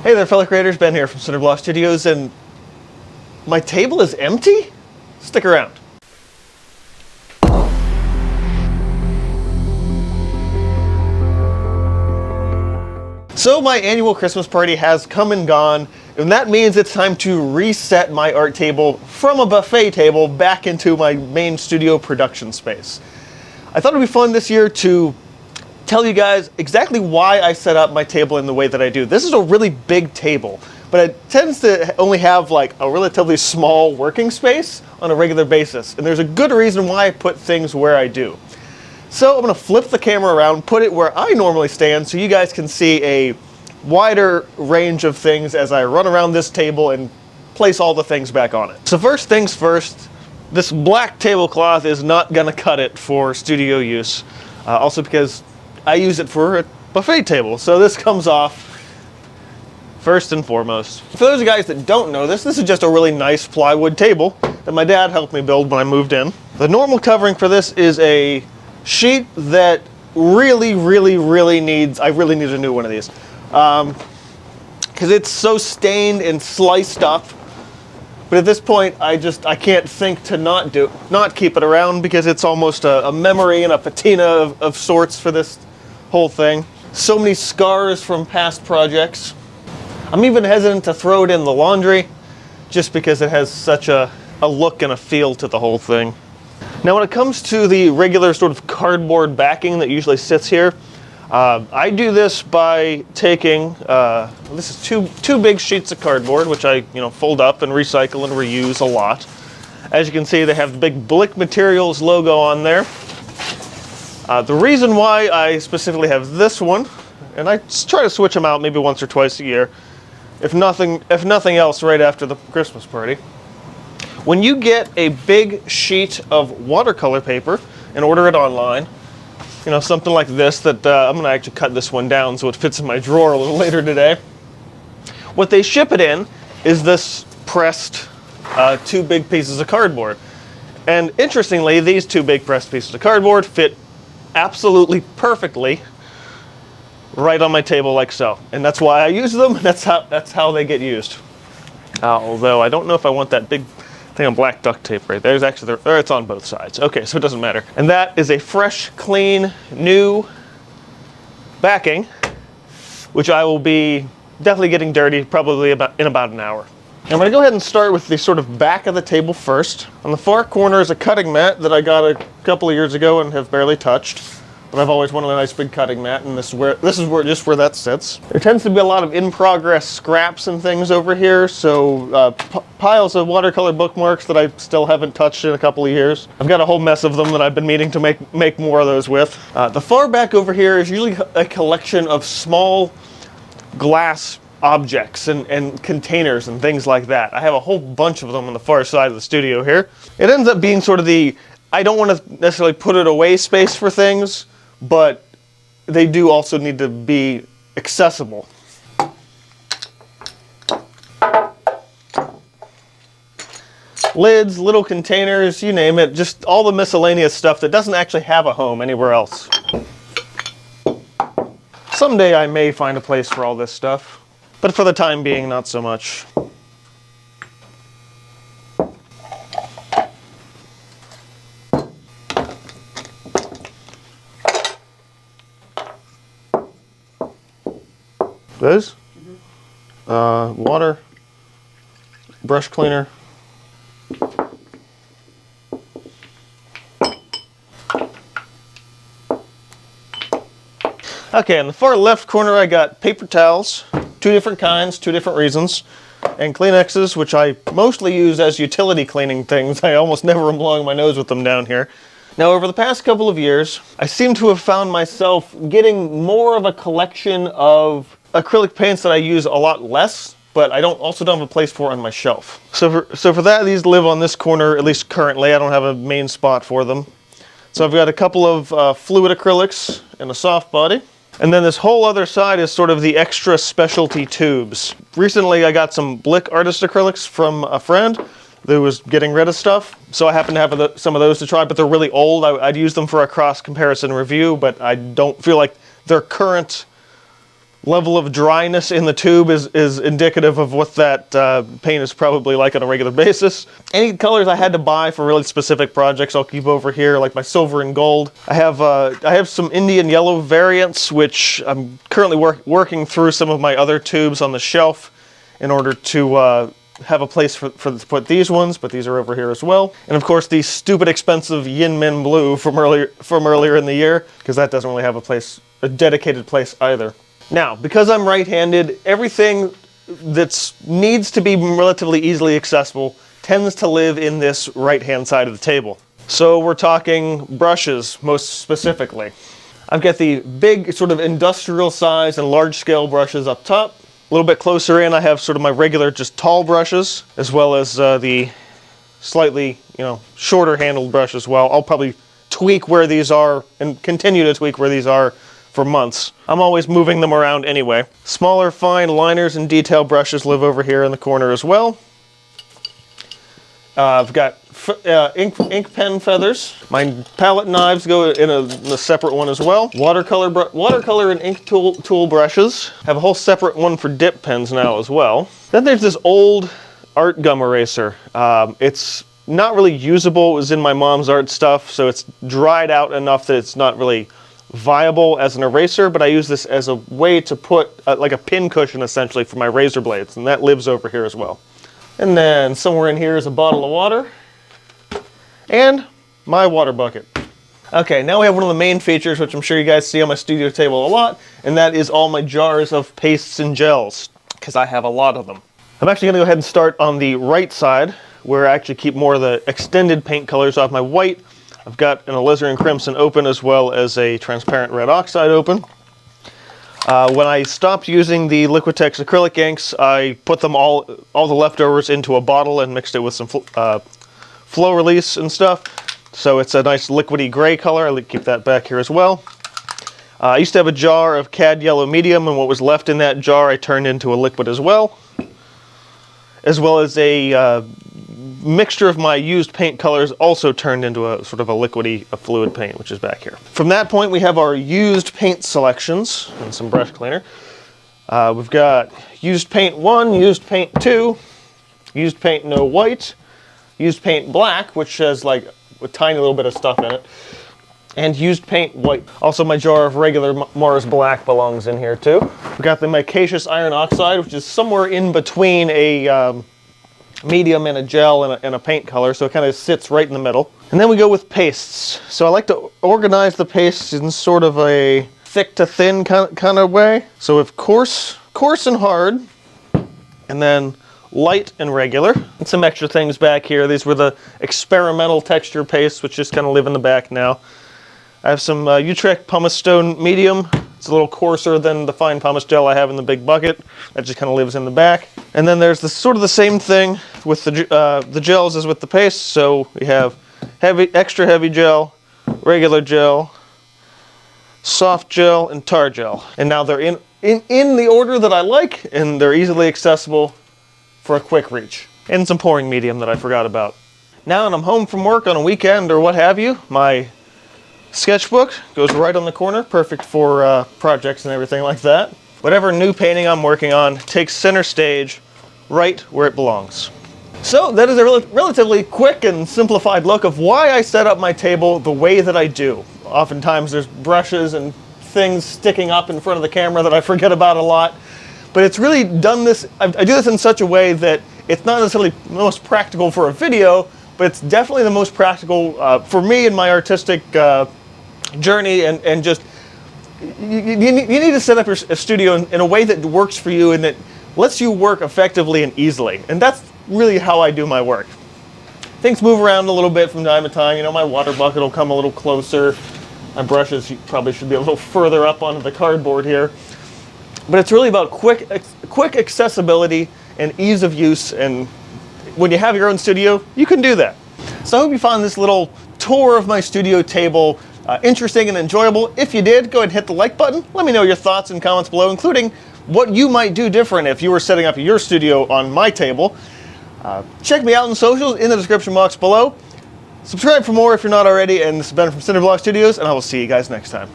Hey there, fellow creators. Ben here from Cinder Studios, and my table is empty? Stick around. So my annual Christmas party has come and gone, and that means it's time to reset my art table from a buffet table back into my main studio production space. I thought it'd be fun this year to tell you guys exactly why I set up my table in the way that I do. This is a really big table, but it tends to only have like a relatively small working space on a regular basis, and there's a good reason why I put things where I do. So I'm going to flip the camera around, put it where I normally stand so you guys can see a wider range of things as I run around this table and place all the things back on it. So first things first, this black tablecloth is not going to cut it for studio use, also because I use it for a buffet table, so this comes off first and foremost. For those of you guys that don't know this is just a really nice plywood table that my dad helped me build when I moved in. The normal covering for this is a sheet that really needs, I really need a new one of these. Because it's so stained and sliced up. But at this point, I can't think to not keep it around, because it's almost a memory and a patina of sorts for this whole thing. So many scars from past projects. I'm even hesitant to throw it in the laundry, just because it has such a look and a feel to the whole thing. Now when it comes to the regular sort of cardboard backing that usually sits here, I do this by taking, this is two big sheets of cardboard, which I fold up and recycle and reuse a lot. As you can see, they have the big Blick Materials logo on there. The reason why I specifically have this one, and I try to switch them out maybe once or twice a year, if nothing else right after the Christmas party. When you get a big sheet of watercolor paper and order it online, something like this, that I'm going to actually cut this one down so it fits in my drawer a little later today. What they ship it in is this pressed two big pieces of cardboard. And interestingly, these two big pressed pieces of cardboard fit absolutely perfectly right on my table like so. And that's why I use them. That's how they get used. Although I don't know if I want that big thing of black duct tape right there. It's on both sides. Okay, so it doesn't matter. And that is a fresh, clean, new backing, which I will be definitely getting dirty probably in about an hour. I'm going to go ahead and start with the sort of back of the table first. On the far corner is a cutting mat that I got a couple of years ago and have barely touched. But I've always wanted a nice big cutting mat, and this is just where that sits. There tends to be a lot of in-progress scraps and things over here, so piles of watercolor bookmarks that I still haven't touched in a couple of years. I've got a whole mess of them that I've been meaning to make more of those with. The far back over here is usually a collection of small glass objects and containers and things like that. I have a whole bunch of them on the far side of the studio here. It ends up being sort of I don't want to necessarily put it away space for things, but they do also need to be accessible. Lids, little containers, you name it, just all the miscellaneous stuff that doesn't actually have a home anywhere else. Someday I may find a place for all this stuff, but for the time being, not so much. Those? Water, brush cleaner. Okay, in the far left corner I got paper towels, two different kinds, two different reasons, and Kleenexes, which I mostly use as utility cleaning things. I almost never am blowing my nose with them down here. Now, over the past couple of years, I seem to have found myself getting more of a collection of acrylic paints that I use a lot less, but I also don't have a place for on my shelf. So for that, these live on this corner, at least currently. I don't have a main spot for them. So I've got a couple of fluid acrylics and a soft body. And then this whole other side is sort of the extra specialty tubes. Recently, I got some Blick Artist acrylics from a friend who was getting rid of stuff. So I happen to have some of those to try, but they're really old. I'd use them for a cross comparison review, but I don't feel like they're current level of dryness in the tube is indicative of what that paint is probably like on a regular basis. Any colors I had to buy for really specific projects I'll keep over here, like my silver and gold. I have some Indian yellow variants, which I'm currently working through some of my other tubes on the shelf in order to have a place to put these ones, but these are over here as well. And of course the stupid expensive Yin Min Blue from earlier in the year, because that doesn't really have a dedicated place either. Now, because I'm right-handed, everything that needs to be relatively easily accessible tends to live in this right-hand side of the table. So we're talking brushes, most specifically. I've got the big sort of industrial size and large-scale brushes up top. A little bit closer in, I have sort of my regular, just tall brushes, as well as the slightly, shorter handled brush as well. I'll probably tweak where these are and continue to tweak where these are for months. I'm always moving them around anyway. Smaller, fine liners and detail brushes live over here in the corner as well. I've got ink pen feathers. My palette knives go in a separate one as well. Watercolor and ink tool brushes. Have a whole separate one for dip pens now as well. Then there's this old art gum eraser. It's not really usable. It was in my mom's art stuff, so it's dried out enough that it's not really viable as an eraser, but I use this as a way to put like a pin cushion essentially for my razor blades, and that lives over here as well. And then somewhere in here is a bottle of water and my water bucket. Okay, now we have one of the main features, which I'm sure you guys see on my studio table a lot, and that is all my jars of pastes and gels, because I have a lot of them. I'm actually going to go ahead and start on the right side, where I actually keep more of the extended paint colors off my white. I've got an alizarin crimson open as well as a transparent red oxide open. When I stopped using the Liquitex acrylic inks, I put them all the leftovers into a bottle and mixed it with some flow release and stuff. So it's a nice liquidy gray color. I'll keep that back here as well. I used to have a jar of cad yellow medium, and what was left in that jar I turned into a liquid as well as a mixture of my used paint colors also turned into a sort of a liquidy, fluid paint, which is back here. From that point, we have our used paint selections and some brush cleaner. We've got used paint 1, used paint 2, used paint no white, used paint black, which has like a tiny little bit of stuff in it, and used paint white. Also, my jar of regular Mars black belongs in here too. We've got the micaceous iron oxide, which is somewhere in between a medium and a gel and a paint color, so it kind of sits right in the middle. And then we go with pastes. So I like to organize the pastes in sort of a thick to thin kind of way. So with coarse and hard, and then light and regular. And some extra things back here. These were the experimental texture pastes, which just kind of live in the back now. I have some Utrecht pumice stone medium. It's a little coarser than the fine pumice gel I have in the big bucket. That just kind of lives in the back. And then there's sort of the same thing with the gels as with the paste. So we have extra heavy gel, regular gel, soft gel, and tar gel. And now they're in the order that I like, and they're easily accessible for a quick reach. And some pouring medium that I forgot about. Now that I'm home from work on a weekend or what have you, my sketchbook goes right on the corner, perfect for projects and everything like that. Whatever new painting I'm working on takes center stage right where it belongs. So that is a relatively quick and simplified look of why I set up my table the way that I do. Oftentimes there's brushes and things sticking up in front of the camera that I forget about a lot, but it's really done this, I do this in such a way that it's not necessarily the most practical for a video, but it's definitely the most practical for me in my artistic journey, and just you need to set up your studio in a way that works for you and that lets you work effectively and easily. And that's really how I do my work. Things move around a little bit from time to time. You know, my water bucket will come a little closer. My brushes probably should be a little further up onto the cardboard here. But it's really about quick accessibility and ease of use, and when you have your own studio, you can do that. So I hope you found this little tour of my studio table interesting and enjoyable. If you did, go ahead and hit the like button. Let me know your thoughts and comments below, including what you might do different if you were setting up your studio on my table. Check me out on socials in the description box below. Subscribe for more if you're not already, and this has been from Cinder Studios, and I will see you guys next time.